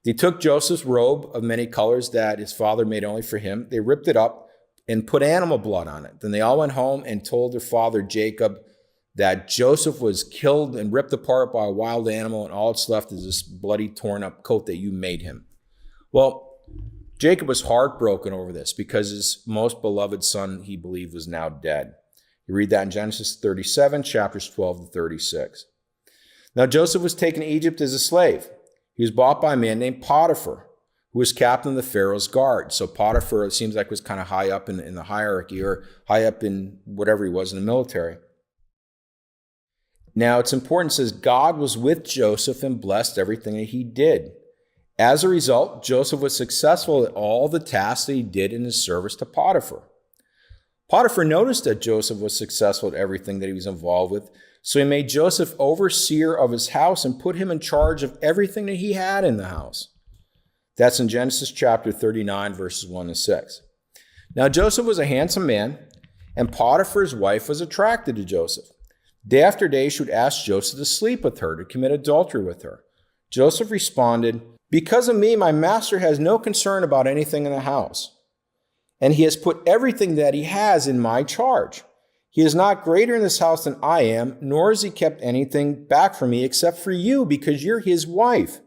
They took Joseph's robe of many colors that his father made only for him. They ripped it up and put animal blood on it. Then they all went home and told their father Jacob that Joseph was killed and ripped apart by a wild animal, and all that's left is this bloody, torn up coat that you made him. Well, Jacob was heartbroken over this because his most beloved son, he believed, was now dead. You read that in Genesis 37, chapters 12 to 36. Now Joseph was taken to Egypt as a slave. He was bought by a man named Potiphar, who was captain of the Pharaoh's guard. So Potiphar, it seems like, was kind of high up in the hierarchy, or high up in whatever he was in the military. Now it's important, it says, God was with Joseph and blessed everything that he did. As a result, Joseph was successful at all the tasks that he did in his service to Potiphar. Potiphar noticed that Joseph was successful at everything that he was involved with, so he made Joseph overseer of his house and put him in charge of everything that he had in the house. That's in Genesis chapter 39, verses 1 to 6. Now Joseph was a handsome man, and Potiphar's wife was attracted to Joseph. Day after day, she would ask Joseph to sleep with her, to commit adultery with her. Joseph responded, "Because of me, my master has no concern about anything in the house, and he has put everything that he has in my charge. He is not greater in this house than I am, nor has he kept anything back from me except for you, because you're his wife.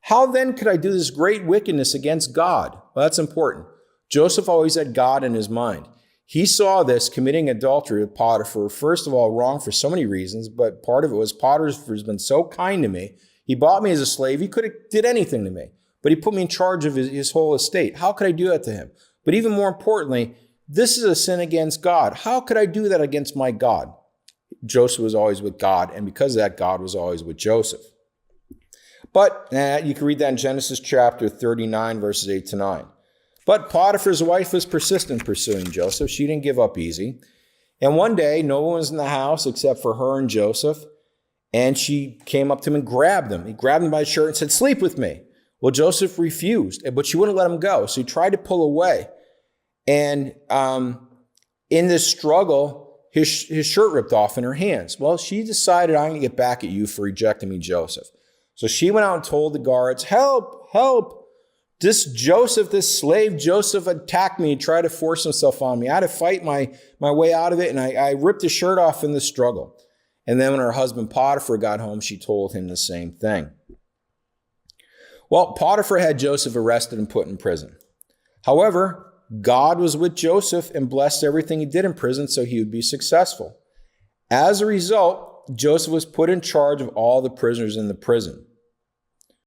How then could I do this great wickedness against God?" Well, that's important. Joseph always had God in his mind. He saw this committing adultery with Potiphar, first of all, wrong for so many reasons, but part of it was Potiphar's been so kind to me. He bought me as a slave. He could have did anything to me, but he put me in charge of his whole estate. How could I do that to him? But even more importantly, this is a sin against God. How could I do that against my God? Joseph was always with God, and because of that, God was always with Joseph. But you can read that in Genesis chapter 39, verses 8 to 9. But Potiphar's wife was persistent pursuing Joseph. She didn't give up easy. And one day, no one was in the house except for her and Joseph. And she came up to him and grabbed him. He grabbed him by the shirt and said, "Sleep with me." Well, Joseph refused, but she wouldn't let him go. So he tried to pull away. And in this struggle, his shirt ripped off in her hands. Well, she decided, "I'm going to get back at you for rejecting me, Joseph." So she went out and told the guards, "Help, help. This Joseph, this slave Joseph attacked me, tried to force himself on me. I had to fight my way out of it, and I ripped his shirt off in the struggle." And then when her husband Potiphar got home, she told him the same thing. Well, Potiphar had Joseph arrested and put in prison. However, God was with Joseph and blessed everything he did in prison so he would be successful. As a result, Joseph was put in charge of all the prisoners in the prison.